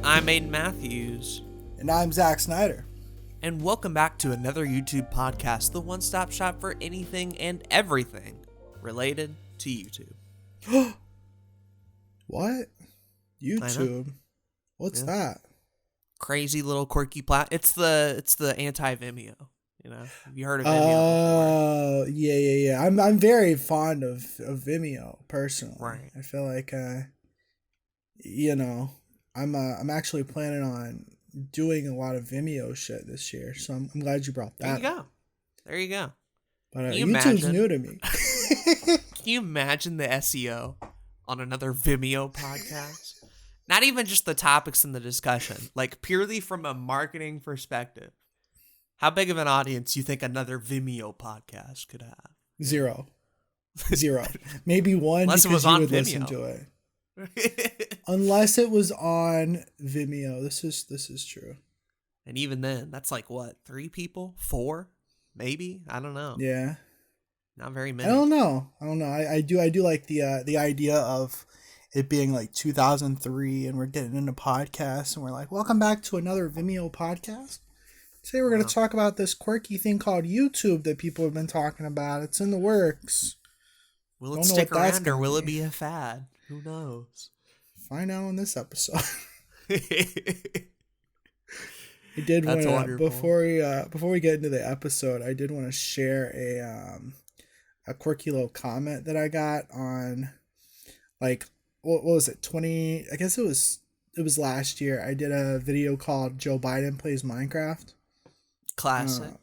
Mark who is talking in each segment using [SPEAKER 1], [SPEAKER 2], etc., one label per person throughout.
[SPEAKER 1] I'm Aden Matthews.
[SPEAKER 2] And I'm Zach Snyder.
[SPEAKER 1] And welcome back to another YouTube podcast, the one-stop shop for anything and everything related to YouTube.
[SPEAKER 2] What? YouTube? What's that?
[SPEAKER 1] Crazy little quirky It's the anti-Vimeo. You know, have you heard of Vimeo
[SPEAKER 2] before? Yeah. I'm very fond of Vimeo personally.
[SPEAKER 1] Right.
[SPEAKER 2] I feel like I'm actually planning on doing a lot of Vimeo shit this year, so I'm glad you brought that.
[SPEAKER 1] There you go.
[SPEAKER 2] But YouTube's new to me.
[SPEAKER 1] Can you imagine the SEO on another Vimeo podcast? Not even just the topics in the discussion, like purely from a marketing perspective. How big of an audience do you think another Vimeo podcast could have? Zero.
[SPEAKER 2] Maybe one.
[SPEAKER 1] Unless it was
[SPEAKER 2] you
[SPEAKER 1] on
[SPEAKER 2] would
[SPEAKER 1] Vimeo.
[SPEAKER 2] Listen to it. Unless it was on Vimeo. This is true.
[SPEAKER 1] And even then, that's like what, 3 people? 4? Maybe? I don't know.
[SPEAKER 2] Yeah.
[SPEAKER 1] Not very many.
[SPEAKER 2] I don't know. I do like the idea of it being like 2003 and we're getting into podcasts and we're like, welcome back to another Vimeo podcast. Today we're going to talk about this quirky thing called YouTube that people have been talking about. It's in the works.
[SPEAKER 1] Will it stick around or will it be a fad? Who knows?
[SPEAKER 2] Find out on this episode. I did want to before we get into the episode, I did want to share a quirky little comment that I got on, like, what was it? I guess it was last year. I did a video called Joe Biden Plays Minecraft. Classic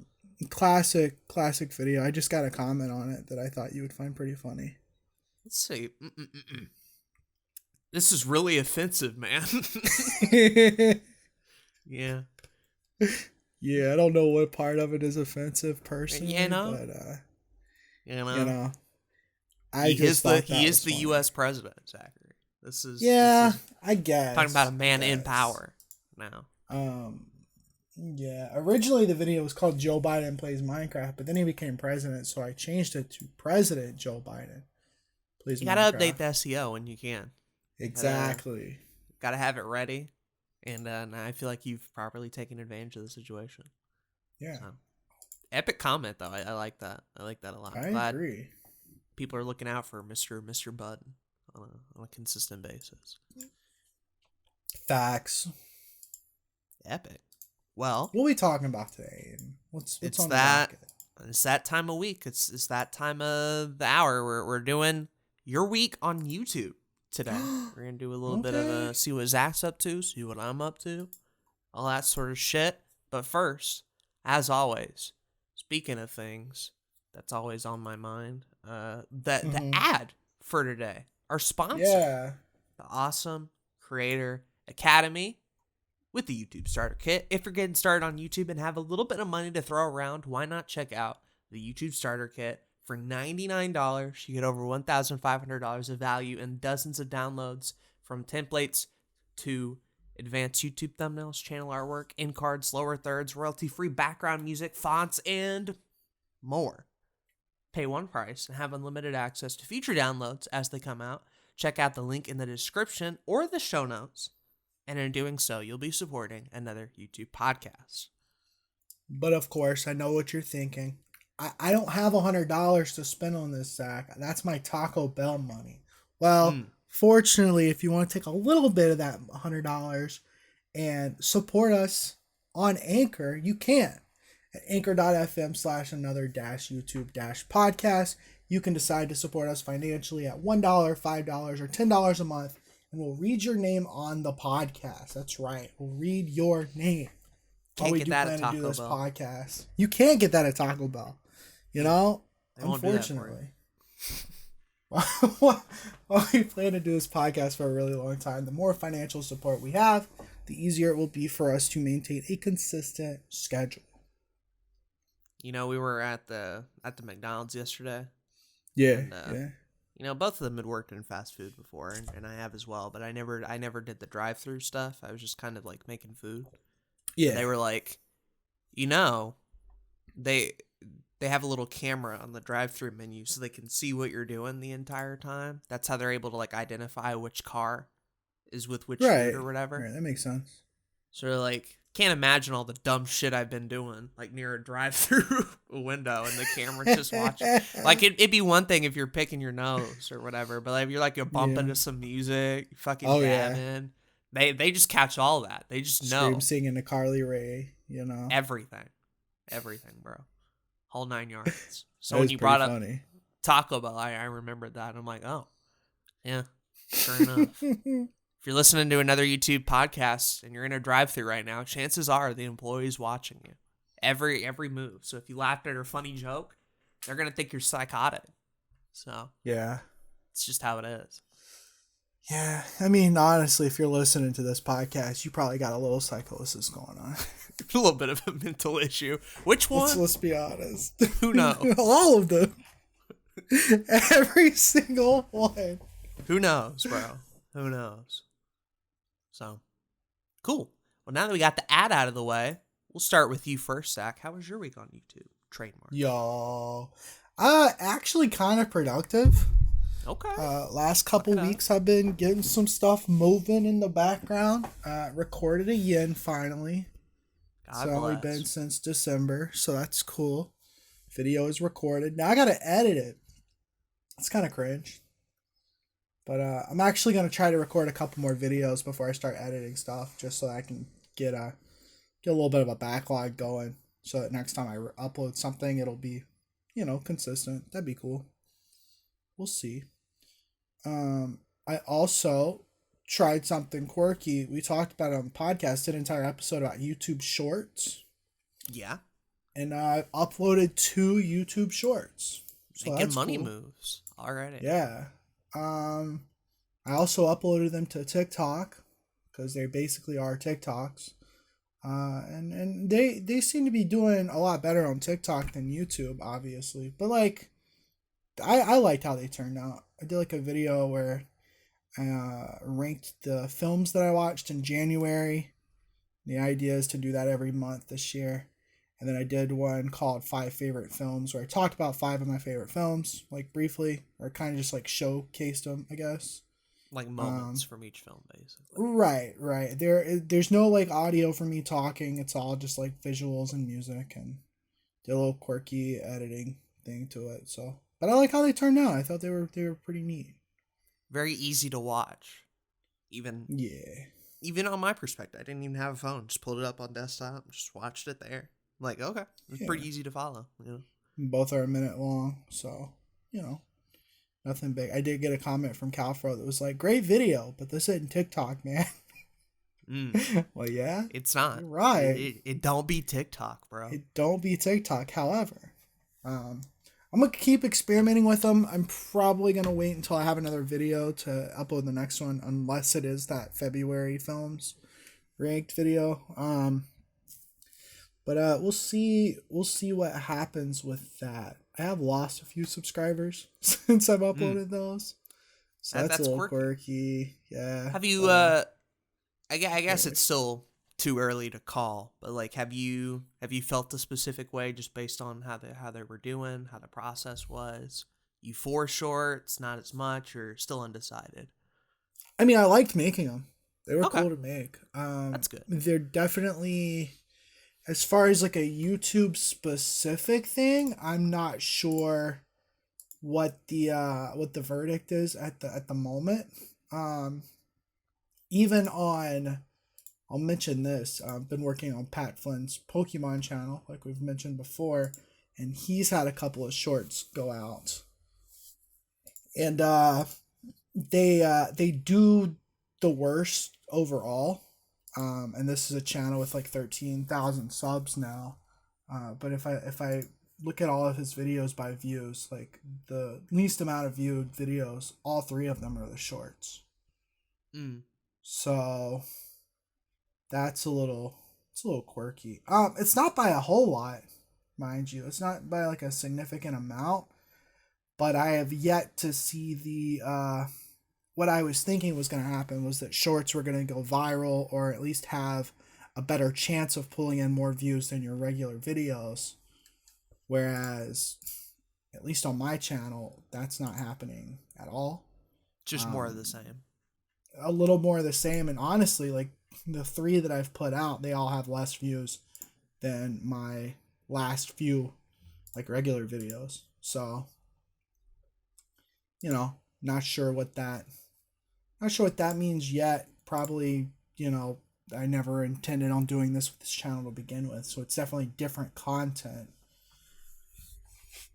[SPEAKER 2] video. I just got a comment on it that I thought you would find pretty funny.
[SPEAKER 1] Let's see. This is really offensive, man. Yeah.
[SPEAKER 2] Yeah, I don't know what part of it is offensive personally.
[SPEAKER 1] You know.
[SPEAKER 2] He is
[SPEAKER 1] the U.S. president, Zachary. This is
[SPEAKER 2] I guess.
[SPEAKER 1] Talking about a man in power now.
[SPEAKER 2] Yeah. Originally, the video was called Joe Biden Plays Minecraft, but then he became president, so I changed it to President Joe Biden Plays Minecraft.
[SPEAKER 1] You gotta update the SEO when you can.
[SPEAKER 2] Exactly.
[SPEAKER 1] Gotta have it ready, and I feel like you've properly taken advantage of the situation.
[SPEAKER 2] Yeah.
[SPEAKER 1] So, epic comment though. I like that. I like that a lot.
[SPEAKER 2] I agree.
[SPEAKER 1] People are looking out for Mr. Button on a consistent basis.
[SPEAKER 2] Facts.
[SPEAKER 1] Epic. Well,
[SPEAKER 2] what are we talking about today? What's on the docket?
[SPEAKER 1] It's that time of week. It's that time of the hour. We're doing your week on YouTube today. We're gonna do a little bit of see what Zach's up to, see what I'm up to, all that sort of shit. But first, as always, speaking of things that's always on my mind, the ad for today, our sponsor, the Awesome Creator Academy. With the YouTube Starter Kit. If you're getting started on YouTube and have a little bit of money to throw around, why not check out the YouTube Starter Kit for $99? You get over $1,500 of value and dozens of downloads, from templates to advanced YouTube thumbnails, channel artwork, in cards, lower thirds, royalty-free background music, fonts, and more. Pay one price and have unlimited access to future downloads as they come out. Check out the link in the description or the show notes. And in doing so, you'll be supporting another YouTube podcast.
[SPEAKER 2] But of course, I know what you're thinking. I don't have $100 to spend on this, Zach. That's my Taco Bell money. Well, fortunately, if you want to take a little bit of that $100 and support us on Anchor, you can. At anchor.fm/another-YouTube-podcast, you can decide to support us financially at $1, $5, or $10 a month. And we'll read your name on the podcast. That's right. We'll read your name.
[SPEAKER 1] Can't get that at Taco Bell.
[SPEAKER 2] Podcast. You can't get that at Taco Bell. You know? Unfortunately. While we plan to do this podcast for a really long time, the more financial support we have, the easier it will be for us to maintain a consistent schedule.
[SPEAKER 1] You know, we were at the McDonald's yesterday.
[SPEAKER 2] Yeah.
[SPEAKER 1] And, you know, both of them had worked in fast food before, and I have as well. But I never did the drive-through stuff. I was just kind of like making food. Yeah. And they were like, you know, they have a little camera on the drive-through menu so they can see what you're doing the entire time. That's how they're able to like identify which car is with which
[SPEAKER 2] Right.
[SPEAKER 1] food or whatever.
[SPEAKER 2] Right. That makes sense.
[SPEAKER 1] So like, can't imagine all the dumb shit I've been doing, like near a drive-through window and the camera's just watching. Like it'd be one thing if you're picking your nose or whatever, but like, if you're bumping to some music, fucking
[SPEAKER 2] Oh,
[SPEAKER 1] dabbing, they just catch all that. They just know
[SPEAKER 2] singing to Carly Rae,
[SPEAKER 1] everything, bro, whole 9 yards. So
[SPEAKER 2] That
[SPEAKER 1] when
[SPEAKER 2] is
[SPEAKER 1] you
[SPEAKER 2] pretty
[SPEAKER 1] brought up
[SPEAKER 2] funny.
[SPEAKER 1] Taco Bell, I remembered that. I'm like, oh, yeah, sure enough. If you're listening to another YouTube podcast and you're in a drive-thru right now, chances are the employee's watching you. Every move. So if you laughed at her funny joke, they're going to think you're psychotic. So
[SPEAKER 2] Yeah.
[SPEAKER 1] it's just how it is.
[SPEAKER 2] Yeah. I mean, honestly, if you're listening to this podcast, you probably got a little psychosis going on.
[SPEAKER 1] A little bit of a mental issue. Which one?
[SPEAKER 2] Let's be honest.
[SPEAKER 1] Who knows?
[SPEAKER 2] All of them. Every single one.
[SPEAKER 1] Who knows, bro? Who knows? So, cool. Well, now that we got the ad out of the way, we'll start with you first, Zach. How was your week on YouTube? Trademark.
[SPEAKER 2] Yo. Actually kind of productive.
[SPEAKER 1] Okay.
[SPEAKER 2] Last couple weeks I've been getting some stuff moving in the background. Recorded a yin finally. It's only been since December, so that's cool. Video is recorded. Now I gotta edit it. It's kind of cringe. But I'm actually going to try to record a couple more videos before I start editing stuff, just so I can get a little bit of a backlog going, so that next time I upload something, it'll be, consistent. That'd be cool. We'll see. I also tried something quirky. We talked about it on the podcast, did an entire episode about YouTube Shorts.
[SPEAKER 1] Yeah.
[SPEAKER 2] And I uploaded 2 YouTube Shorts. So
[SPEAKER 1] making
[SPEAKER 2] that's
[SPEAKER 1] money
[SPEAKER 2] cool.
[SPEAKER 1] moves already.
[SPEAKER 2] Yeah. I also uploaded them to TikTok because they basically are TikToks. And they seem to be doing a lot better on TikTok than YouTube, obviously. But I liked how they turned out. I did a video where I ranked the films that I watched in January. The idea is to do that every month this year. And then I did one called 5 Favorite Films, where I talked about 5 of my favorite films, briefly, or kind of just showcased them, I guess.
[SPEAKER 1] Like moments from each film, basically.
[SPEAKER 2] Right. There's no audio for me talking. It's all just visuals and music, and did a little quirky editing thing to it. So, but I like how they turned out. I thought they were pretty neat.
[SPEAKER 1] Very easy to watch, even on my perspective. I didn't even have a phone. Just pulled it up on desktop, just watched it there. Okay, it's pretty easy to follow.
[SPEAKER 2] Both are a minute long, so nothing big. I did get a comment from Calfro that was great video, but this isn't TikTok, man. Well, yeah,
[SPEAKER 1] it's not.
[SPEAKER 2] You're right.
[SPEAKER 1] It don't be TikTok, bro.
[SPEAKER 2] It don't be TikTok. However, I'm gonna keep experimenting with them. I'm probably gonna wait until I have another video to upload the next one, unless it is that February films ranked video. But we'll see what happens with that. I have lost a few subscribers since I've uploaded those. So that's a little quirky. Yeah.
[SPEAKER 1] Have you I guess it's still too early to call, but have you felt a specific way just based on how they were doing, how the process was? You for shorts, not as much, or still undecided?
[SPEAKER 2] I mean, I liked making them. They were cool to make.
[SPEAKER 1] That's good.
[SPEAKER 2] They're definitely, as far as a YouTube specific thing, I'm not sure what the verdict is at the moment. Even on, I'll mention this. I've been working on Pat Flynn's Pokemon channel, like we've mentioned before, and he's had a couple of shorts go out, and they do the worst overall. And this is a channel with 13,000 subs now. But if I look at all of his videos by views, the least amount of viewed videos, all 3 of them are the shorts. So that's a little quirky. It's not by a whole lot, mind you. It's not by a significant amount, but I have yet to see the what I was thinking was going to happen was that shorts were going to go viral, or at least have a better chance of pulling in more views than your regular videos. Whereas, at least on my channel, that's not happening at all.
[SPEAKER 1] Just more of the same.
[SPEAKER 2] a little more of the same. And honestly, like the 3 that I've put out, they all have less views than my last few like regular videos. So, not sure what that means yet. Probably, I never intended on doing this with this channel to begin with, so it's definitely different content.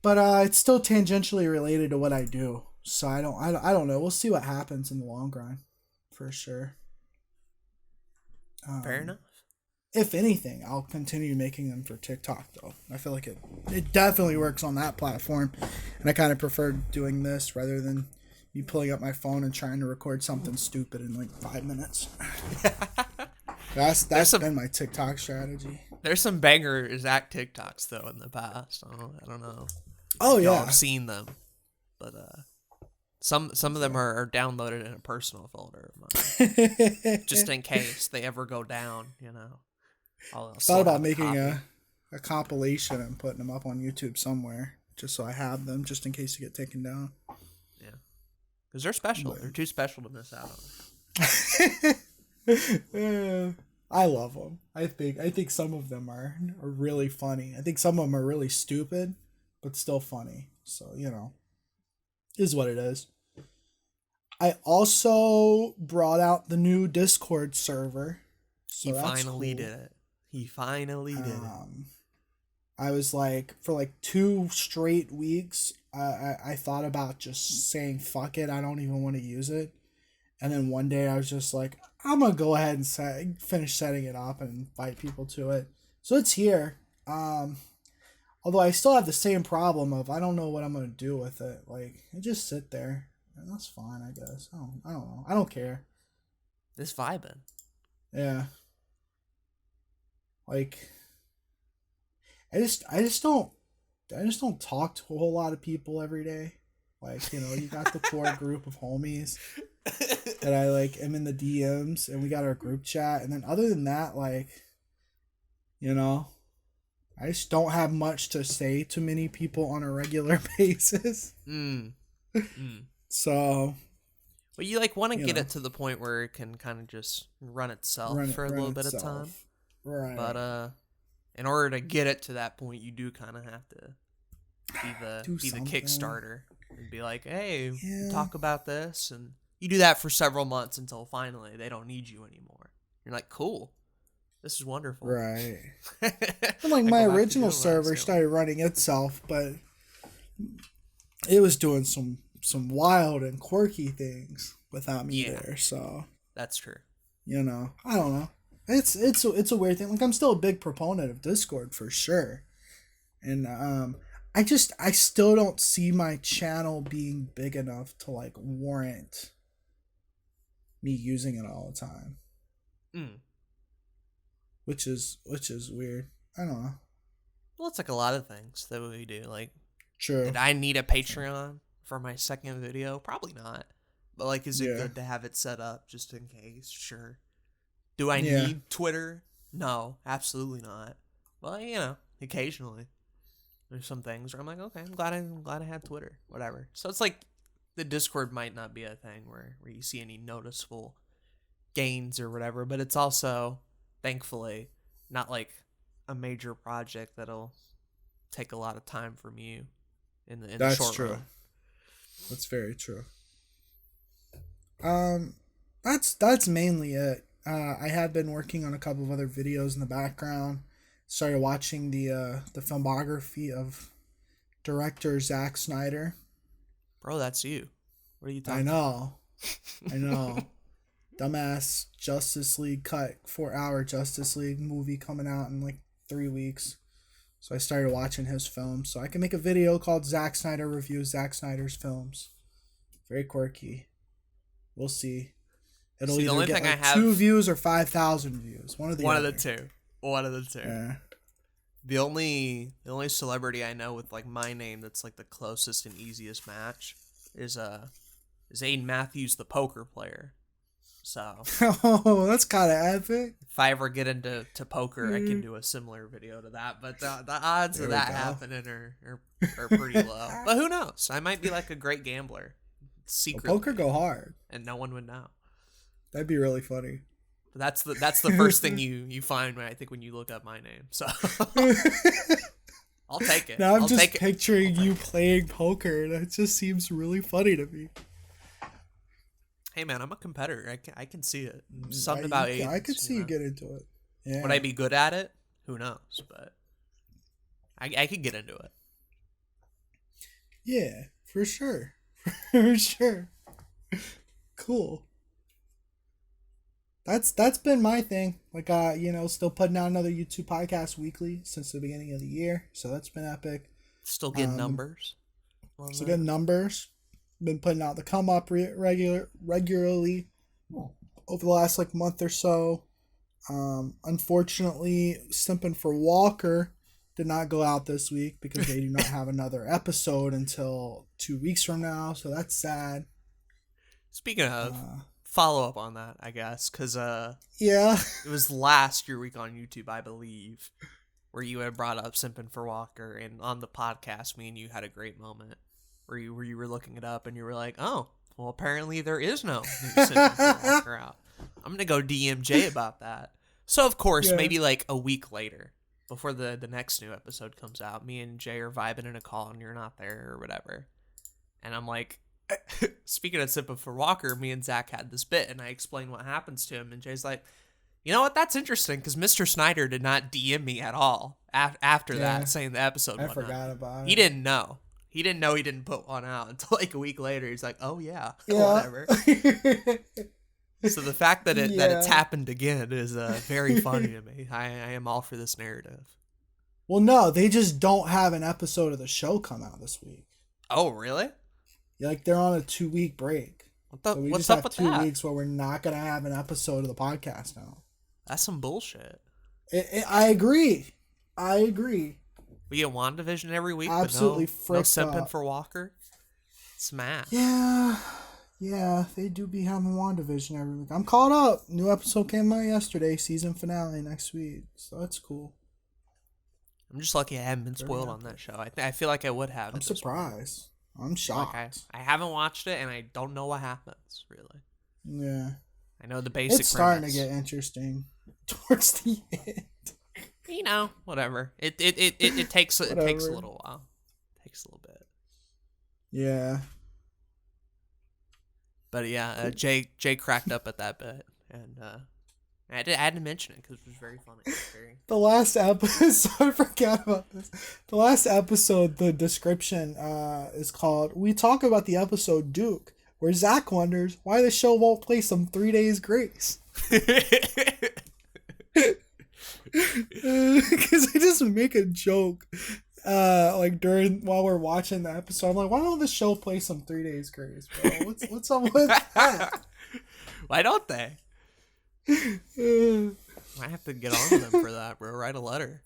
[SPEAKER 2] But it's still tangentially related to what I do. So I don't know. We'll see what happens in the long run, for sure.
[SPEAKER 1] Fair enough.
[SPEAKER 2] If anything, I'll continue making them for TikTok, though. I feel like it definitely works on that platform, and I kind of prefer doing this rather than me pulling up my phone and trying to record something stupid in like 5 minutes. That's been my TikTok strategy.
[SPEAKER 1] There's some banger Zach TikToks though in the past. I don't know.
[SPEAKER 2] Oh yeah,
[SPEAKER 1] I've seen them, but some of them are downloaded in a personal folder of mine, just in case they ever go down. I'll
[SPEAKER 2] thought about making a compilation and putting them up on YouTube somewhere, just so I have them, just in case you get taken down.
[SPEAKER 1] Yeah, because they're special. They're too special to miss out
[SPEAKER 2] on. I love them. I think some of them are really funny. I think some of them are really stupid, but still funny. So, is what it is. I also brought out the new Discord server. So
[SPEAKER 1] he finally did it. He finally did it.
[SPEAKER 2] I was like, for like 2 straight weeks, I thought about just saying, fuck it, I don't even want to use it. And then one day I was just like, I'm going to go ahead and finish setting it up and invite people to it. So it's here. Although I still have the same problem of I don't know what I'm going to do with it. Like, it just sit there. And that's fine, I guess. I don't know. I don't care.
[SPEAKER 1] It's vibing.
[SPEAKER 2] Yeah. Like, I just don't talk to a whole lot of people every day. Like, you got the core group of homies that I like am in the DMs, and we got our group chat, and then other than that, like, I just don't have much to say to many people on a regular basis. So,
[SPEAKER 1] well, you want to get it to the point where it can kind of just run itself for a little bit of time,
[SPEAKER 2] right?
[SPEAKER 1] But in order to get it to that point, you do kind of have to be the Kickstarter and be like, hey, talk about this, and you do that for several months until finally they don't need you anymore. You're like, cool, this is wonderful,
[SPEAKER 2] right? And like my original server started running itself, but it was doing some wild and quirky things without me there. So
[SPEAKER 1] that's true.
[SPEAKER 2] I don't know. It's a weird thing. Like, I'm still a big proponent of Discord for sure, and I still don't see my channel being big enough to like warrant me using it all the time. Which is weird. I don't know.
[SPEAKER 1] Well, it's like a lot of things that we do. Like,
[SPEAKER 2] true.
[SPEAKER 1] Did I need a Patreon for my second video? Probably not. But like, is it good to have it set up just in case? sure. Do I need Twitter? No, absolutely not. Well, occasionally there's some things where I'm like, okay, I'm glad I have Twitter, whatever. So it's like the Discord might not be a thing where you see any noticeable gains or whatever, but it's also, thankfully, not like a major project that'll take a lot of time from you in the short run.
[SPEAKER 2] That's very true. That's mainly it. I have been working on a couple of other videos in the background. Started watching the filmography of director Zack Snyder.
[SPEAKER 1] Bro, that's you. What are you talking about?
[SPEAKER 2] I know. Dumbass Justice League cut, 4-hour Justice League movie coming out in like 3 weeks. So I started watching his films. So I can make a video called Zack Snyder Reviews Zack Snyder's Films. Very quirky. We'll see. It'll either get like 2 views or 5,000 views. One of the two. Yeah.
[SPEAKER 1] The only celebrity I know with like my name that's like the closest and easiest match is Aden Matthews, the poker player. So
[SPEAKER 2] oh, that's kind of epic.
[SPEAKER 1] If I ever get into poker, I can do a similar video to that. But the odds of that happening are pretty low. But who knows? I might be like a great gambler. Secretly.
[SPEAKER 2] Poker go hard,
[SPEAKER 1] and no one would know.
[SPEAKER 2] That'd be really funny.
[SPEAKER 1] That's the first thing you find when you look up my name. So I'll take it.
[SPEAKER 2] Now I'm
[SPEAKER 1] I'll
[SPEAKER 2] just
[SPEAKER 1] take it.
[SPEAKER 2] picturing you playing poker. That just seems really funny to me.
[SPEAKER 1] Hey man, I'm a competitor. I can see it. Something about Aiden.
[SPEAKER 2] I could see you get into it. Yeah.
[SPEAKER 1] Would I be good at it? Who knows? But I could get into it.
[SPEAKER 2] Yeah, for sure. For sure. Cool. That's been my thing. Like still putting out another YouTube podcast weekly since the beginning of the year. So that's been epic.
[SPEAKER 1] Still getting numbers.
[SPEAKER 2] Still getting numbers. Been putting out the come up regularly over the last month or so. Unfortunately, Simpin' for Walker did not go out this week because they do not have another episode until 2 weeks from now. So that's sad.
[SPEAKER 1] Speaking of, follow up on that, I guess, because
[SPEAKER 2] yeah,
[SPEAKER 1] it was last your week on YouTube, I believe, where you had brought up Simpin' for Walker, and on the podcast, me and you had a great moment where you were looking it up and you were like, oh, well, apparently there is no new Simpin' for Walker out. I'm gonna go DM Jay about that. So of course, maybe a week later, before the next new episode comes out, me and Jay are vibing in a call and you're not there or whatever, and I'm like, speaking of Simpin' for Walker, me and Zach had this bit, and I explained what happens to him, and Jay's like, you know what, that's interesting, because Mr. Snyder did not DM me at all after that, saying the episode went
[SPEAKER 2] forgot about it.
[SPEAKER 1] He didn't know. He didn't put one out until a week later. He's like, oh, yeah. Whatever. So the fact that it's happened again is very funny to me. I am all for this narrative.
[SPEAKER 2] Well, no, they just don't have an episode of the show come out this week.
[SPEAKER 1] Oh, really?
[SPEAKER 2] They're on a 2-week break. So we
[SPEAKER 1] what's
[SPEAKER 2] just
[SPEAKER 1] up
[SPEAKER 2] have
[SPEAKER 1] with
[SPEAKER 2] 2
[SPEAKER 1] that?
[SPEAKER 2] weeks where we're not going to have an episode of the podcast now.
[SPEAKER 1] That's some bullshit.
[SPEAKER 2] I agree.
[SPEAKER 1] We get WandaVision every week,
[SPEAKER 2] Absolutely
[SPEAKER 1] but no Simpin' for Walker? Smash.
[SPEAKER 2] Yeah, they do be having WandaVision every week. I'm caught up. New episode came out yesterday, season finale next week. So that's cool.
[SPEAKER 1] I'm just lucky I haven't been spoiled on that show. I feel like I would have.
[SPEAKER 2] I'm surprised. I'm shocked.
[SPEAKER 1] I haven't watched it, and I don't know what happens, really.
[SPEAKER 2] Yeah.
[SPEAKER 1] I know the basic
[SPEAKER 2] It's starting
[SPEAKER 1] premise.
[SPEAKER 2] to get interesting towards the end.
[SPEAKER 1] Whatever. It takes a little while. It takes a little bit.
[SPEAKER 2] Yeah.
[SPEAKER 1] But yeah, Jay cracked up at that bit, and I had to mention it because it was very funny.
[SPEAKER 2] The last episode, I forgot about this. The last episode, the description is called "We Talk About the Episode Duke," where Zach wonders why the show won't play some 3 Days Grace. Because I just make a joke while we're watching the episode. I'm like, why don't the show play some 3 Days Grace, bro? What's up with that?
[SPEAKER 1] Why don't they? I have to get on to them for that, bro. Write a letter.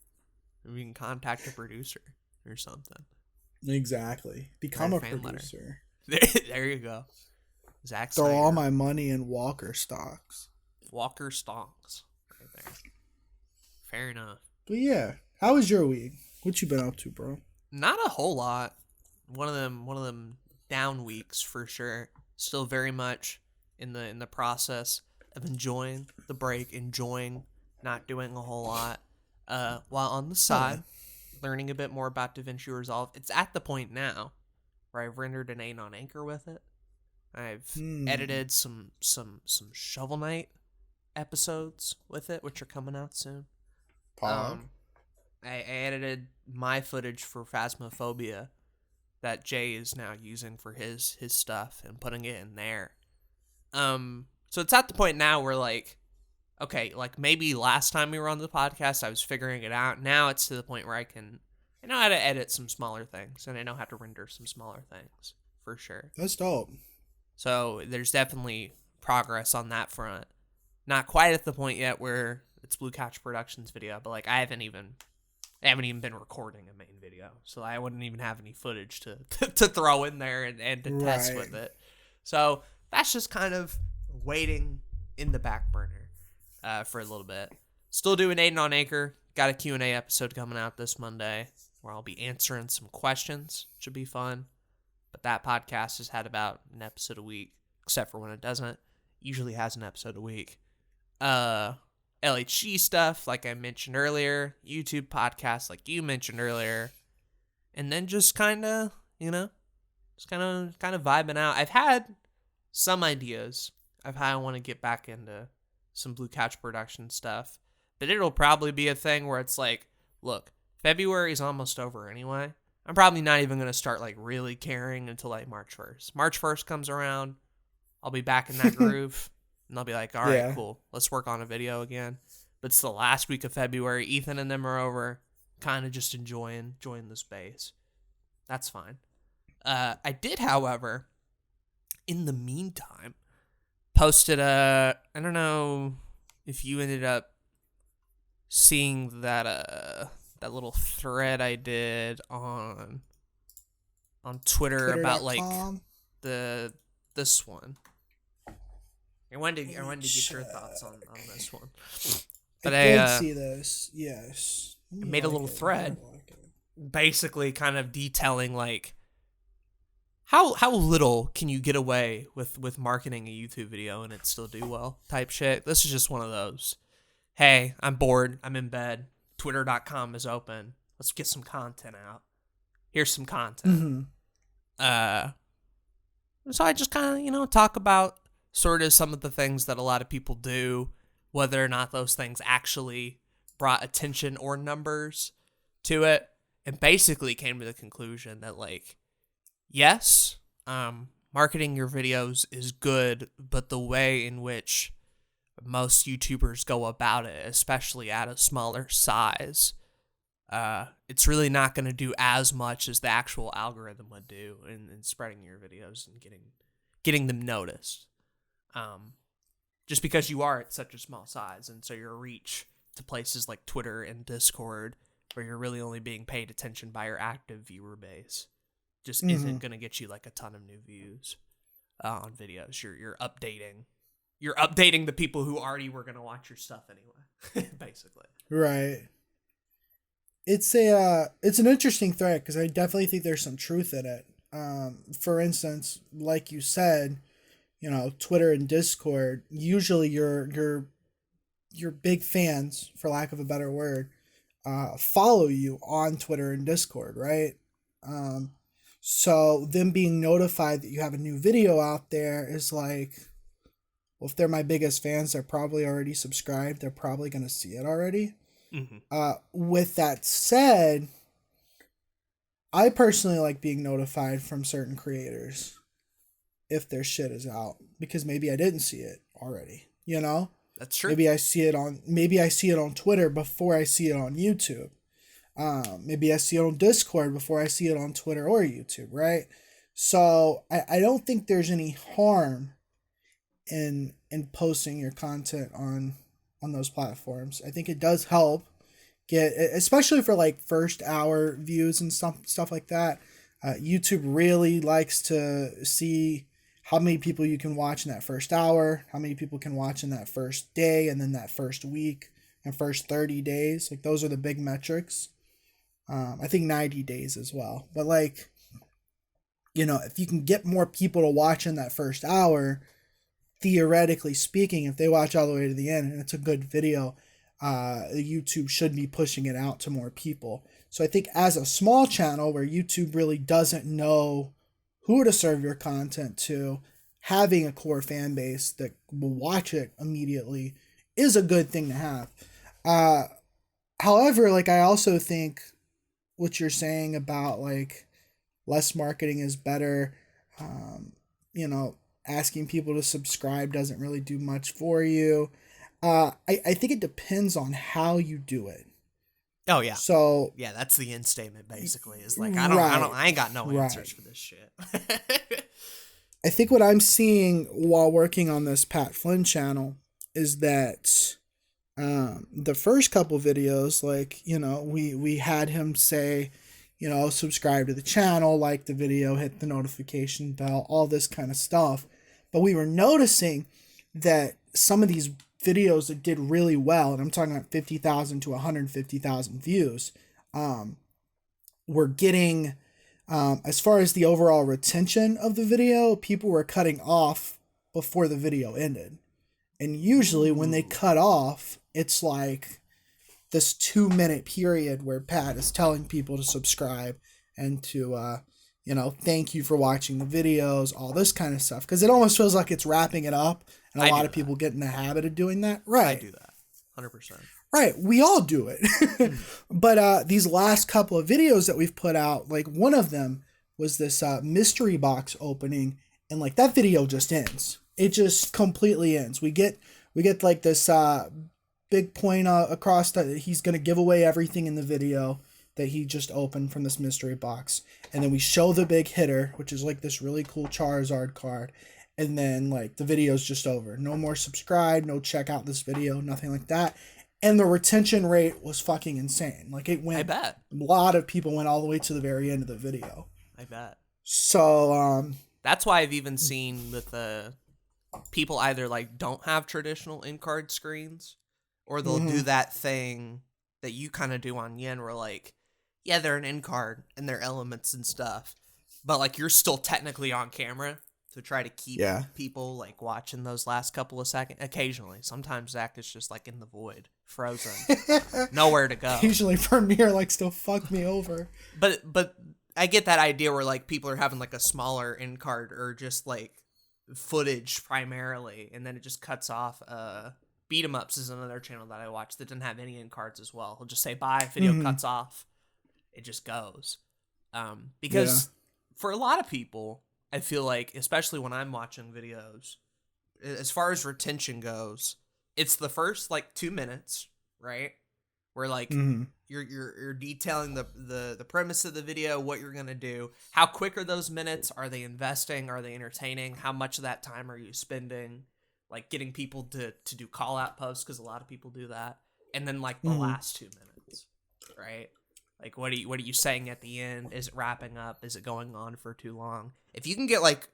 [SPEAKER 1] We can contact a producer or something.
[SPEAKER 2] Exactly. Become a producer.
[SPEAKER 1] There you go. Zach
[SPEAKER 2] Throw
[SPEAKER 1] Snyder.
[SPEAKER 2] all my money in Walker stocks.
[SPEAKER 1] Walker stonks. Right there. Fair enough.
[SPEAKER 2] But yeah, how was your week? What you been up to, bro?
[SPEAKER 1] Not a whole lot. One of them down weeks for sure. Still very much in the process of enjoying the break, enjoying not doing a whole lot. While on the side, learning a bit more about DaVinci Resolve. It's at the point now where I've rendered an Aden on Anchor with it. I've edited some Shovel Knight episodes with it, which are coming out soon. I edited my footage for Phasmophobia that Jay is now using for his stuff and putting it in there. So it's at the point now where okay, maybe last time we were on the podcast I was figuring it out. Now it's to the point where I know how to edit some smaller things and I know how to render some smaller things for sure.
[SPEAKER 2] That's dope.
[SPEAKER 1] So there's definitely progress on that front. Not quite at the point yet where it's Blue Couch Productions video, but I haven't even been recording a main video, so I wouldn't even have any footage to throw in there and to test with it. So that's just kind of waiting in the back burner for a little bit. Still doing Aden on Anchor. Got a Q&A episode coming out this Monday where I'll be answering some questions. Should be fun. But that podcast has had about an episode a week, except for when it doesn't. usually has an episode a week. LHG stuff, like I mentioned earlier, YouTube podcasts, like you mentioned earlier, and then just kind of, just kind of vibing out. I've had some ideas of how I want to get back into some Blue Couch production stuff, but it'll probably be a thing where it's like, look, February's almost over anyway. I'm probably not even going to start like really caring until like March 1st. March 1st comes around, I'll be back in that groove, and I'll be like, all right, cool, let's work on a video again. But it's the last week of February. Ethan and them are over, kind of just enjoying the space. That's fine. I did, however, in the meantime, posted I don't know if you ended up seeing that little thread I did on Twitter about like this one. I wanted to get your thoughts on this one. But I did
[SPEAKER 2] see this. Yes.
[SPEAKER 1] I made a little thread basically kind of detailing like how little can you get away with marketing a YouTube video and it still do well type shit. This is just one of those. Hey, I'm bored. I'm in bed. Twitter.com is open. Let's get some content out. Here's some content. So I just kind of, talk about sort of some of the things that a lot of people do, whether or not those things actually brought attention or numbers to it, and basically came to the conclusion that, like, yes, marketing your videos is good, but the way in which most YouTubers go about it, especially at a smaller size, it's really not going to do as much as the actual algorithm would do in spreading your videos and getting them noticed. Just because you are at such a small size, and so your reach to places like Twitter and Discord, where you're really only being paid attention by your active viewer base, just isn't going to get you like a ton of new views on videos. You're updating the people who already were going to watch your stuff anyway, basically.
[SPEAKER 2] Right. It's an interesting thread because I definitely think there's some truth in it. For instance, like you said, Twitter and Discord, usually your big fans, for lack of a better word, follow you on Twitter and Discord, right? So them being notified that you have a new video out there is like, well, if they're my biggest fans, they're probably already subscribed. They're probably going to see it already. With that said, I personally like being notified from certain creators if their shit is out, because maybe I didn't see it already,
[SPEAKER 1] That's true.
[SPEAKER 2] Maybe I see it on Twitter before I see it on YouTube. Maybe I see it on Discord before I see it on Twitter or YouTube, right? So I don't think there's any harm in posting your content on those platforms. I think it does help get, especially for like first hour views and stuff like that. YouTube really likes to see how many people you can watch in that first hour, how many people can watch in that first day, and then that first week and first 30 days. Like, those are the big metrics. I think 90 days as well. But like, if you can get more people to watch in that first hour, theoretically speaking, if they watch all the way to the end and it's a good video, YouTube should be pushing it out to more people. So I think as a small channel where YouTube really doesn't know who to serve your content to, having a core fan base that will watch it immediately is a good thing to have. However, like, I also think what you're saying about like less marketing is better, asking people to subscribe doesn't really do much for you. I think it depends on how you do it.
[SPEAKER 1] Oh yeah.
[SPEAKER 2] So
[SPEAKER 1] yeah, that's the end statement basically. Is like I ain't got no answers for this shit.
[SPEAKER 2] I think what I'm seeing while working on this Pat Flynn channel is that the first couple videos, like, we had him say, subscribe to the channel, like the video, hit the notification bell, all this kind of stuff. But we were noticing that some of these videos that did really well, and I'm talking about 50,000 to 150,000 views, were getting, as far as the overall retention of the video, people were cutting off before the video ended. And usually when they cut off, it's like this 2-minute period where Pat is telling people to subscribe and to, thank you for watching the videos, all this kind of stuff. Because it almost feels like it's wrapping it up. And a lot of people get in the habit of doing that. Right.
[SPEAKER 1] I do that. 100%.
[SPEAKER 2] Right. We all do it. But these last couple of videos that we've put out, like one of them was this mystery box opening. And like that video just ends. It just completely ends. We get like this big point across that he's going to give away everything in the video that he just opened from this mystery box. And then we show the big hitter, which is like this really cool Charizard card. And then like the video's just over. No more subscribe, no check out this video, nothing like that. And the retention rate was fucking insane. Like it went,
[SPEAKER 1] I bet.
[SPEAKER 2] A lot of people went all the way to the very end of the video.
[SPEAKER 1] I bet.
[SPEAKER 2] So,
[SPEAKER 1] that's why I've even seen with the people either like don't have traditional in-card screens, or they'll do that thing that you kind of do on Yen where like, yeah, they're an in-card and they're elements and stuff, but like you're still technically on camera to try to keep people like watching those last couple of seconds. Occasionally, sometimes Zach is just like in the void, frozen, nowhere to go.
[SPEAKER 2] Occasionally Premiere likes to fuck me over.
[SPEAKER 1] But I get that idea where like people are having like a smaller in-card or just like footage primarily, and then it just cuts off. Beat 'em ups is another channel that I watch that didn't have any in-cards as well. He'll just say bye, video cuts off, it just goes. Because for a lot of people, I feel like, especially when I'm watching videos, as far as retention goes, it's the first like 2 minutes, right? Where like you're detailing the premise of the video, what you're gonna do, how quick are those minutes? Are they investing? Are they entertaining? How much of that time are you spending like getting people to do call out posts, because a lot of people do that, and then like the last 2 minutes, right? Like what are you saying at the end? Is it wrapping up? Is it going on for too long? If you can get like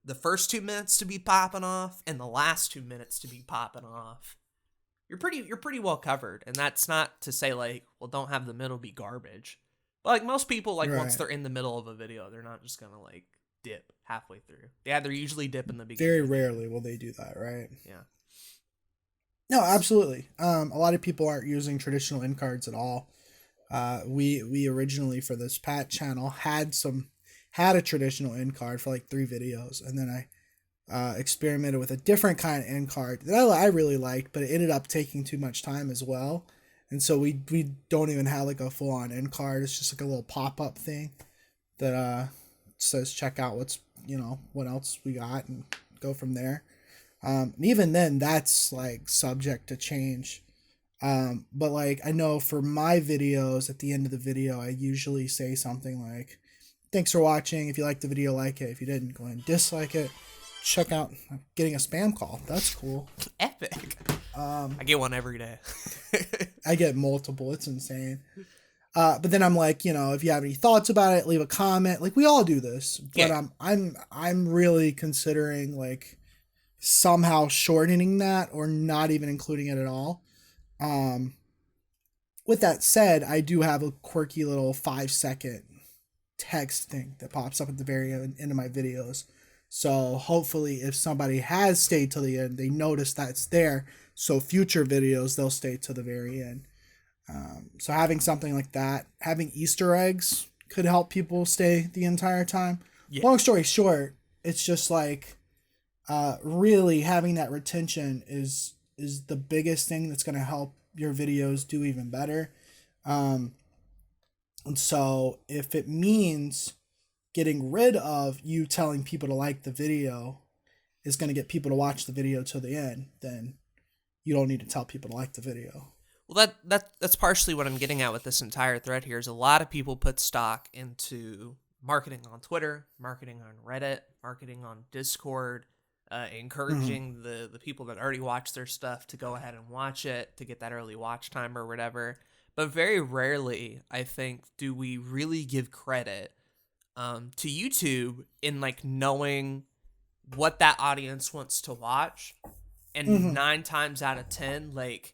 [SPEAKER 1] the first 2 minutes to be popping off and the last 2 minutes to be popping off, you're pretty well covered. And that's not to say like, well, don't have the middle be garbage. But like most people, like once they're in the middle of a video, they're not just gonna like dip halfway through. Yeah, they're usually dip in the beginning.
[SPEAKER 2] Very rarely will they do that, right?
[SPEAKER 1] Yeah.
[SPEAKER 2] No, absolutely. A lot of people aren't using traditional end cards at all. We originally for this Pat channel had a traditional end card for like 3 videos, and then I experimented with a different kind of end card that I really liked, but it ended up taking too much time as well. And so we don't even have like a full on end card. It's just like a little pop-up thing that says check out what else we got and go from there. And even then that's like subject to change. But like I know for my videos, at the end of the video, I usually say something like, thanks for watching. If you liked the video, like it. If you didn't, go ahead and dislike it. Check out getting a spam call. That's cool.
[SPEAKER 1] Epic. I get one every day.
[SPEAKER 2] I get multiple. It's insane. But then I'm like, if you have any thoughts about it, leave a comment. Like we all do this, but I'm really considering like somehow shortening that or not even including it at all. With that said, I do have a quirky little 5-second text thing that pops up at the very end of my videos. So hopefully if somebody has stayed till the end, they notice that's there. So future videos, they'll stay to the very end. So having something like that, having Easter eggs could help people stay the entire time. Yeah. Long story short, it's just like really having that retention is the biggest thing that's going to help your videos do even better. And so if it means getting rid of you telling people to like the video is going to get people to watch the video till the end, then you don't need to tell people to like the video.
[SPEAKER 1] Well, that's partially what I'm getting at with this entire thread here is a lot of people put stock into marketing on Twitter, marketing on Reddit, marketing on Discord, encouraging the people that already watch their stuff to go ahead and watch it, to get that early watch time or whatever. But very rarely, I think, do we really give credit to YouTube in like knowing what that audience wants to watch. And 9 times out of 10, like,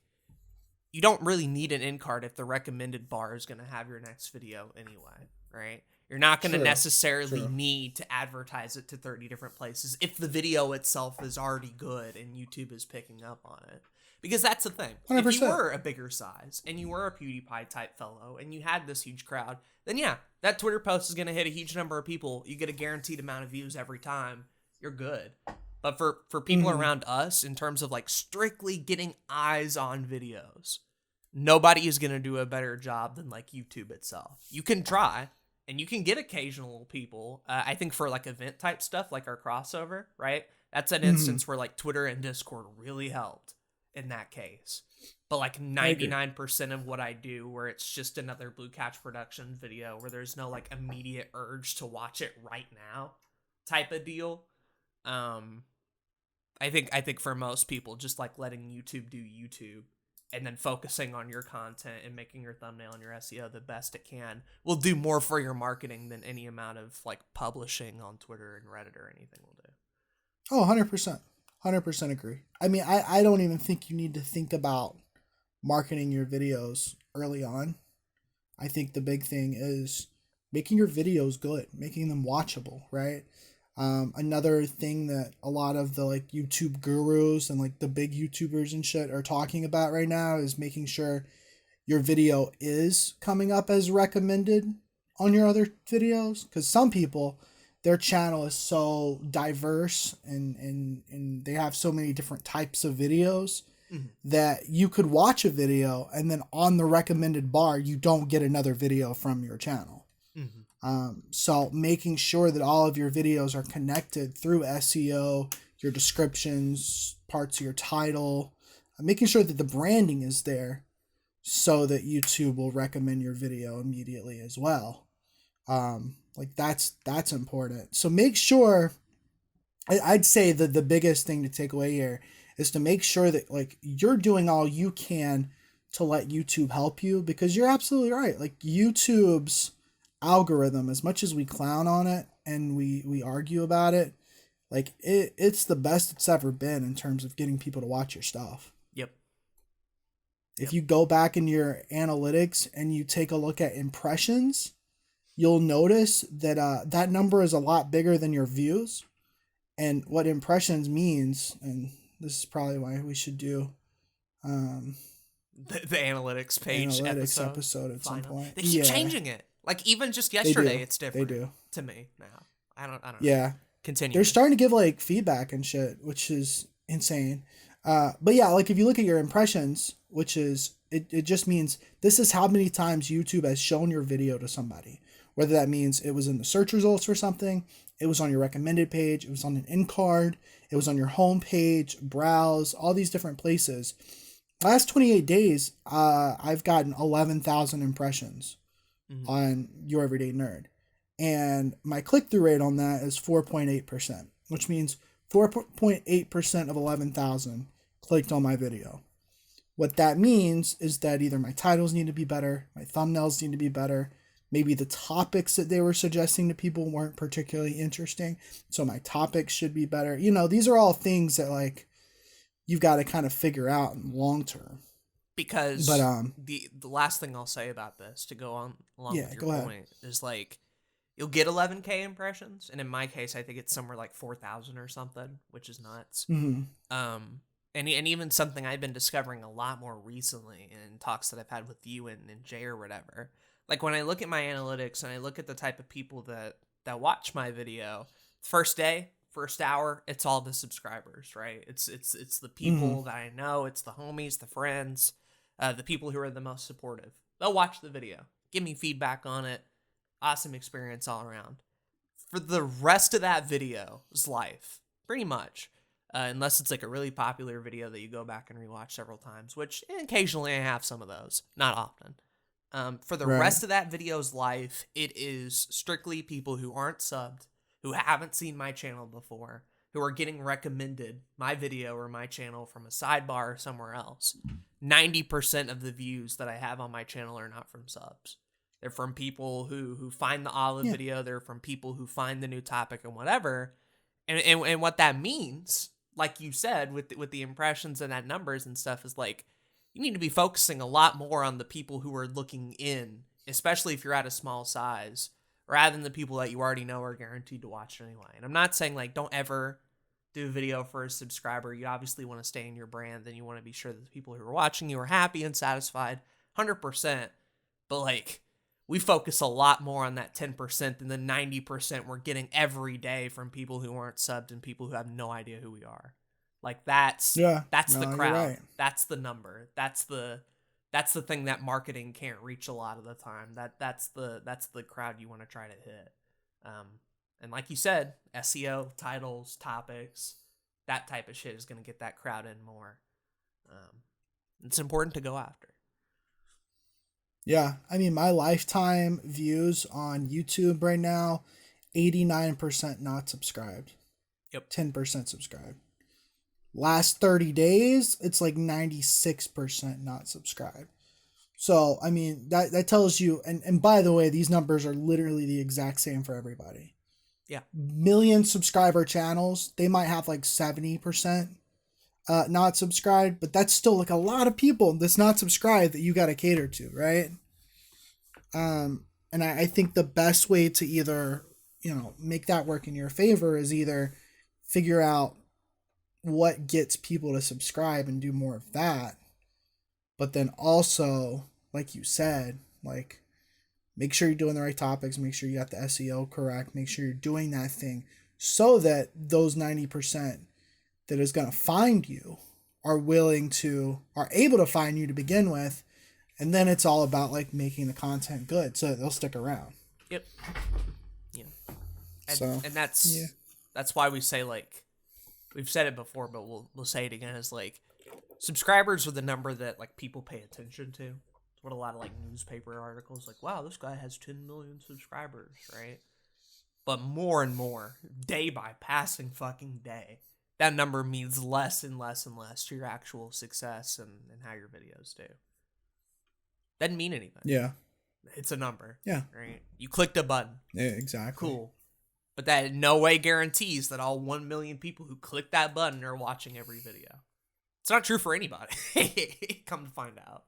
[SPEAKER 1] you don't really need an in card if the recommended bar is going to have your next video anyway, right? You're not going to
[SPEAKER 2] True.
[SPEAKER 1] necessarily
[SPEAKER 2] True.
[SPEAKER 1] need to advertise it to 30 different places if the video itself is already good and YouTube is picking up on it. Because that's the thing.
[SPEAKER 2] 100%.
[SPEAKER 1] If you were a bigger size and you were a PewDiePie type fellow and you had this huge crowd, then yeah, that Twitter post is going to hit a huge number of people. You get a guaranteed amount of views every time. You're good. But for people around us, in terms of like strictly getting eyes on videos, nobody is going to do a better job than like YouTube itself. You can try and you can get occasional people. I think for like event type stuff, like our crossover, right? That's an instance where like Twitter and Discord really helped in that case. But like 99% of what I do, where it's just another Blue Catch production video where there's no like immediate urge to watch it right now type of deal. I think for most people, just like letting YouTube do YouTube and then focusing on your content and making your thumbnail and your SEO the best it can will do more for your marketing than any amount of like publishing on Twitter and Reddit or anything will do.
[SPEAKER 2] Oh, 100%. 100% agree. I mean, I don't even think you need to think about marketing your videos early on. I think the big thing is making your videos good, making them watchable, right? Another thing that a lot of the like YouTube gurus and like the big YouTubers and shit are talking about right now is making sure your video is coming up as recommended on your other videos. Because some people, their channel is so diverse and they have so many different types of videos that you could watch a video and then on the recommended bar, you don't get another video from your channel. So making sure that all of your videos are connected through SEO, your descriptions, parts of your title, making sure that the branding is there so that YouTube will recommend your video immediately as well. Like that's important. So make sure, I'd say that the biggest thing to take away here is to make sure that like you're doing all you can to let YouTube help you, because you're absolutely right. Like YouTube's algorithm, as much as we clown on it and we argue about it, like it's the best it's ever been in terms of getting people to watch your stuff.
[SPEAKER 1] Yep.
[SPEAKER 2] If you go back in your analytics and you take a look at impressions, you'll notice that that number is a lot bigger than your views. And what impressions means, and this is probably why we should do
[SPEAKER 1] the analytics page
[SPEAKER 2] episode at some point.
[SPEAKER 1] They keep changing it. Like even just yesterday, it's different.
[SPEAKER 2] They do.
[SPEAKER 1] To me now. I don't know.
[SPEAKER 2] Yeah.
[SPEAKER 1] Continue.
[SPEAKER 2] They're starting to give like feedback and shit, which is insane. But yeah, like if you look at your impressions, which is it just means this is how many times YouTube has shown your video to somebody. Whether that means it was in the search results for something, it was on your recommended page, it was on an end card, it was on your home page, browse, all these different places. Last 28 days, I've gotten 11,000 impressions on Your Everyday Nerd. And my click-through rate on that is 4.8%, which means 4.8% of 11,000 clicked on my video. What that means is that either my titles need to be better, my thumbnails need to be better, maybe the topics that they were suggesting to people weren't particularly interesting, so my topics should be better. You know, these are all things that like you've got to kind of figure out in the long term.
[SPEAKER 1] Because the last thing I'll say about this, to go on along with your point, is like you'll get 11K impressions, and in my case, I think it's somewhere like 4,000 or something, which is nuts. And even something I've been discovering a lot more recently in talks that I've had with you and Jay or whatever. Like when I look at my analytics and I look at the type of people that watch my video, first day, first hour, it's all the subscribers, right? It's the people that I know, it's the homies, the friends, the people who are the most supportive. They'll watch the video, give me feedback on it. Awesome experience all around. For the rest of that video's life, pretty much, unless it's like a really popular video that you go back and rewatch several times, which occasionally I have some of those, not often. For the rest of that video's life, it is strictly people who aren't subbed, who haven't seen my channel before, who are getting recommended my video or my channel from a sidebar or somewhere else. 90% of the views that I have on my channel are not from subs. They're from people who find the olive video. They're from people who find the new topic and whatever. And what that means, like you said, with the impressions and that numbers and stuff, is like you need to be focusing a lot more on the people who are looking in, especially if you're at a small size, rather than the people that you already know are guaranteed to watch it anyway. And I'm not saying like don't ever do a video for a subscriber. You obviously want to stay in your brand, and you want to be sure that the people who are watching you are happy and satisfied 100%. But like, we focus a lot more on that 10% than the 90% we're getting every day from people who aren't subbed and people who have no idea who we are. Like that's the crowd.
[SPEAKER 2] Right.
[SPEAKER 1] That's the number. That's the thing that marketing can't reach a lot of the time. That's the crowd you want to try to hit. And like you said, SEO, titles, topics, that type of shit is going to get that crowd in more. It's important to go after.
[SPEAKER 2] Yeah, I mean, my lifetime views on YouTube right now, 89% not subscribed.
[SPEAKER 1] Yep.
[SPEAKER 2] 10% subscribed. Last 30 days, it's like 96% not subscribed. So, I mean, that tells you, and by the way, these numbers are literally the exact same for everybody.
[SPEAKER 1] Yeah.
[SPEAKER 2] Million subscriber channels, they might have like 70% not subscribed, but that's still like a lot of people that's not subscribed that you got to cater to, right? And I think the best way to either, make that work in your favor is either figure out what gets people to subscribe and do more of that. But then also, like you said, like make sure you're doing the right topics, make sure you got the SEO correct, make sure you're doing that thing so that those 90% that is going to find you are able to find you to begin with. And then it's all about like making the content good so that they'll stick around.
[SPEAKER 1] Yep. Yeah. And that's why we say, like, we've said it before, but we'll say it again, is like subscribers are the number that like people pay attention to. It's what a lot of like newspaper articles like, wow, this guy has 10 million subscribers, right? But more and more, day by passing fucking day, that number means less and less and less to your actual success and how your videos do. Doesn't mean anything.
[SPEAKER 2] Yeah.
[SPEAKER 1] It's a number.
[SPEAKER 2] Yeah.
[SPEAKER 1] Right? You clicked a button.
[SPEAKER 2] Yeah, exactly.
[SPEAKER 1] Cool. But that in no way guarantees that all 1 million people who click that button are watching every video. It's not true for anybody. Come to find out,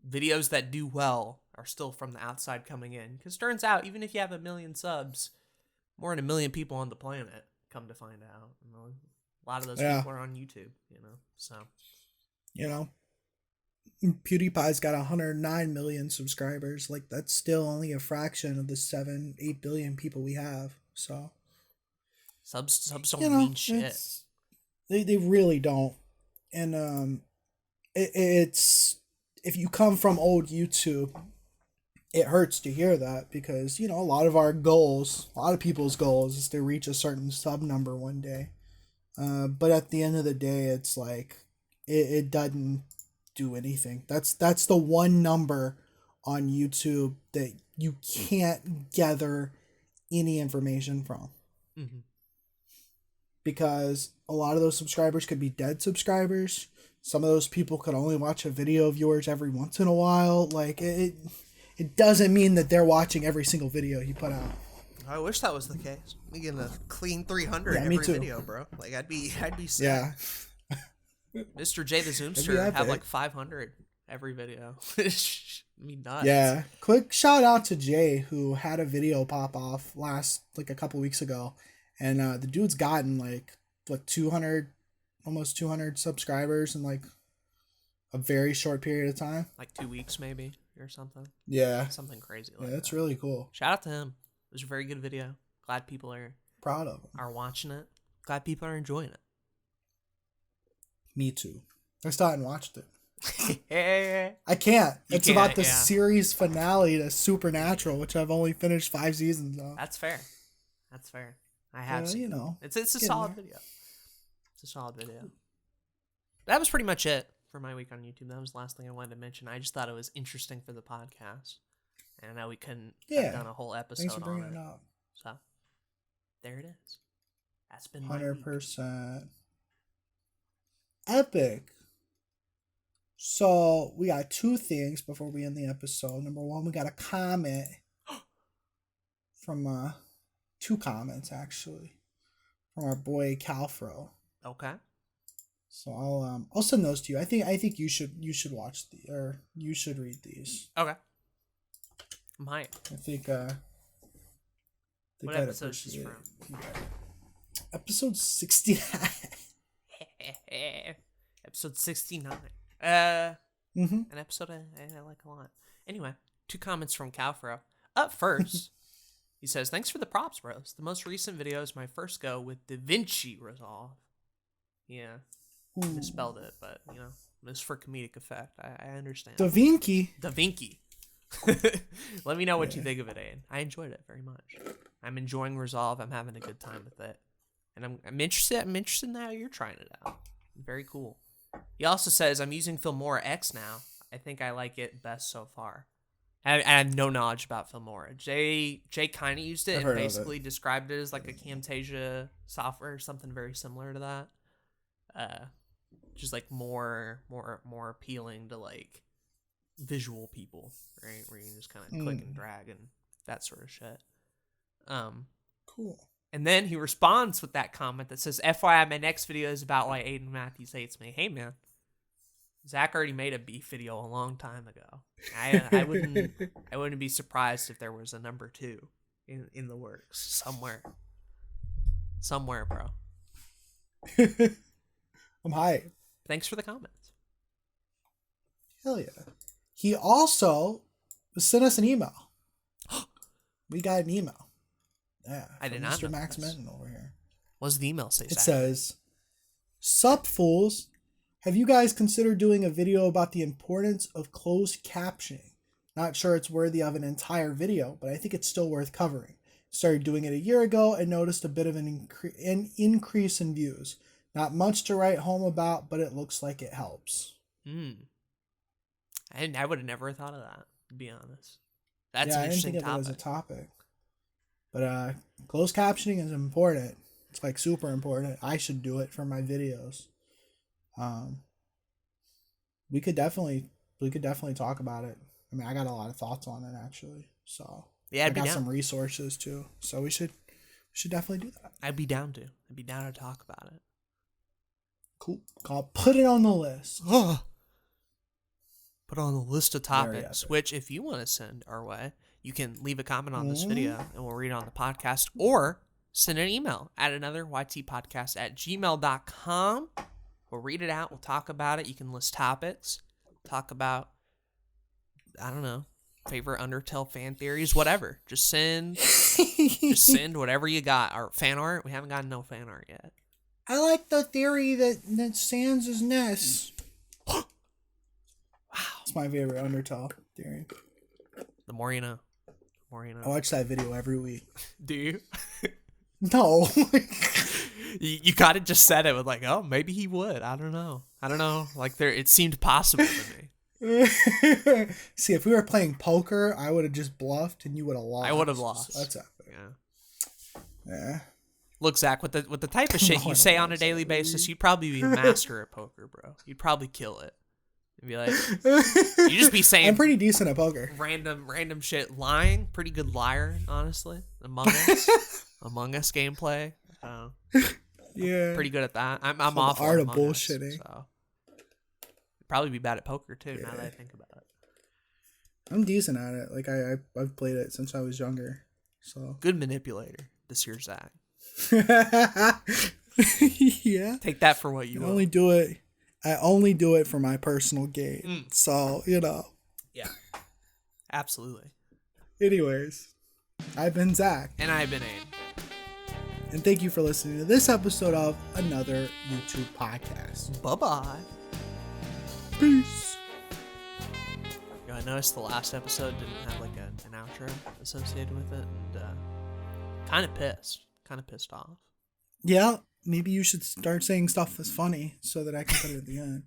[SPEAKER 1] videos that do well are still from the outside coming in. Because turns out, even if you have 1 million subs, more than 1 million people on the planet, come to find out. A lot of those people are on YouTube, so.
[SPEAKER 2] PewDiePie's got 109 million subscribers. Like, that's still only a fraction of the 7-8 billion people we have. So
[SPEAKER 1] subs don't mean shit.
[SPEAKER 2] They really don't. And it's if you come from old YouTube, it hurts to hear that because a lot of people's goals is to reach a certain sub number one day. But at the end of the day, it's like it doesn't do anything. That's the one number on YouTube that you can't gather any information from.
[SPEAKER 1] Mm-hmm.
[SPEAKER 2] Because a lot of those subscribers could be dead subscribers. Some of those people could only watch a video of yours every once in a while. Like it doesn't mean that they're watching every single video you put out.
[SPEAKER 1] I wish that was the case. We get a clean 300 every video, bro. Like I'd be sick.
[SPEAKER 2] Yeah.
[SPEAKER 1] Mr. J the Zoomster have like 500 every video. Me nuts.
[SPEAKER 2] Yeah. Quick shout out to Jay who had a video pop off a couple weeks ago, and the dude's gotten like 200, almost 200 subscribers in like a very short period of time.
[SPEAKER 1] Like 2 weeks maybe or something.
[SPEAKER 2] Yeah.
[SPEAKER 1] Something crazy.
[SPEAKER 2] Yeah, that's really cool.
[SPEAKER 1] Shout out to him. It was a very good video. Glad people are
[SPEAKER 2] proud of him.
[SPEAKER 1] Are watching it. Glad people are enjoying it.
[SPEAKER 2] Me too. I still haven't watched it.
[SPEAKER 1] I
[SPEAKER 2] can't. It's about the series finale to Supernatural, which I've only finished 5 seasons of.
[SPEAKER 1] That's fair. I have seen. It's a solid video. It's a solid video. That was pretty much it for my week on YouTube. That was the last thing I wanted to mention. I just thought it was interesting for the podcast, and I know we couldn't have done a whole episode
[SPEAKER 2] Thanks for
[SPEAKER 1] on
[SPEAKER 2] bringing
[SPEAKER 1] it.
[SPEAKER 2] it up.
[SPEAKER 1] So there it is. That's been
[SPEAKER 2] 100%. Epic. So we got 2 things before we end the episode. Number 1, we got a comment from 2 comments actually from our boy Calfro.
[SPEAKER 1] Okay.
[SPEAKER 2] So I'll send those to you. I think you should watch you should read these.
[SPEAKER 1] Okay. Might.
[SPEAKER 2] I think
[SPEAKER 1] What
[SPEAKER 2] I'd
[SPEAKER 1] episode is this
[SPEAKER 2] appreciate
[SPEAKER 1] from?
[SPEAKER 2] it. Episode 69.
[SPEAKER 1] Episode 69.
[SPEAKER 2] Mm-hmm.
[SPEAKER 1] An episode I like a lot. Anyway, 2 comments from Calfro. Up first, he says, "Thanks for the props, bros. The most recent video is my first go with DaVinci Resolve." Yeah, misspelled it, but, you know, it's for comedic effect. I understand.
[SPEAKER 2] DaVinci.
[SPEAKER 1] Let me know what you think of it, Aiden. I enjoyed it very much. I'm enjoying Resolve. I'm having a good time with it. And I'm interested in how you're trying it out. Very cool. He also says, "I'm using Filmora X now. I think I like it best so far." I have no knowledge about Filmora. Jay kind of used it and basically described it as like a Camtasia software or something very similar to that. Just like more appealing to like visual people, right? Where you can just kind of click and drag and that sort of shit.
[SPEAKER 2] Cool.
[SPEAKER 1] And then he responds with that comment that says, "FYI, my next video is about why Aiden Matthews hates me." Hey, man. Zach already made a beef video a long time ago. I wouldn't be surprised if there was a number 2 in the works somewhere, bro.
[SPEAKER 2] I'm hyped.
[SPEAKER 1] Thanks for the comments.
[SPEAKER 2] Hell yeah. He also sent us an email. We got an email. Yeah.
[SPEAKER 1] I did not
[SPEAKER 2] Mr.
[SPEAKER 1] know
[SPEAKER 2] Max
[SPEAKER 1] this.
[SPEAKER 2] Menton over here.
[SPEAKER 1] What does the email say,
[SPEAKER 2] It
[SPEAKER 1] Zach?
[SPEAKER 2] says, "Sup, fools. Have you guys considered doing a video about the importance of closed captioning? Not sure it's worthy of an entire video, but I think it's still worth covering. Started doing it a year ago and noticed a bit of an increase in views. Not much to write home about, but it looks like it helps."
[SPEAKER 1] I would have never thought of that, to be honest. That's
[SPEAKER 2] yeah,
[SPEAKER 1] an interesting
[SPEAKER 2] I didn't think
[SPEAKER 1] topic.
[SPEAKER 2] of it as a topic. But closed captioning is important. It's like super important. I should do it for my videos. We could definitely talk about it. I mean, I got a lot of thoughts on it actually. So
[SPEAKER 1] yeah,
[SPEAKER 2] I got some resources too. So we should definitely do that.
[SPEAKER 1] I'd be down to talk about it.
[SPEAKER 2] Cool. I'll put it on the list.
[SPEAKER 1] Put on the list of topics, which if you want to send our way, you can leave a comment on this video and we'll read it on the podcast, or send an email at anotherytpodcast@gmail.com. We'll read it out. We'll talk about it. You can list topics, talk about, I don't know, favorite Undertale fan theories, whatever. Just send whatever you got. Our fan art. We haven't gotten no fan art yet.
[SPEAKER 2] I like the theory that Sans is Ness.
[SPEAKER 1] Wow.
[SPEAKER 2] It's my favorite Undertale theory.
[SPEAKER 1] The more you know.
[SPEAKER 2] I watch that video every week.
[SPEAKER 1] Do you?
[SPEAKER 2] No.
[SPEAKER 1] You kind of just said it with like, oh, maybe he would. I don't know. Like it seemed possible to me.
[SPEAKER 2] See, if we were playing poker, I would have just bluffed and you would have lost.
[SPEAKER 1] I would have lost.
[SPEAKER 2] So that's epic. Yeah.
[SPEAKER 1] Look, Zach, with the type of shit you say on a daily basis, you'd probably be a master at poker, bro. You'd probably kill it. You'd be like, you just be saying.
[SPEAKER 2] I'm pretty decent at poker.
[SPEAKER 1] Random shit, lying. Pretty good liar, honestly. Among Us gameplay.
[SPEAKER 2] Yeah.
[SPEAKER 1] Pretty good at that. I'm off.
[SPEAKER 2] Art of
[SPEAKER 1] Among Us,
[SPEAKER 2] bullshitting.
[SPEAKER 1] so. You'd probably be bad at poker too. Now that I think about it.
[SPEAKER 2] I'm decent at it. Like I've played it since I was younger. So
[SPEAKER 1] good manipulator. This year's Zach.
[SPEAKER 2] Yeah.
[SPEAKER 1] Take that for what you
[SPEAKER 2] I
[SPEAKER 1] will.
[SPEAKER 2] only do it for my personal gain. So,
[SPEAKER 1] Yeah. Absolutely.
[SPEAKER 2] Anyways, I've been Zach.
[SPEAKER 1] And I've been Aiden.
[SPEAKER 2] And thank you for listening to this episode of Another YouTube Podcast.
[SPEAKER 1] Bye-bye.
[SPEAKER 2] Peace.
[SPEAKER 1] I noticed the last episode didn't have like an outro associated with it, and kind of pissed off.
[SPEAKER 2] Yeah, maybe you should start saying stuff that's funny so that I can put it at the end.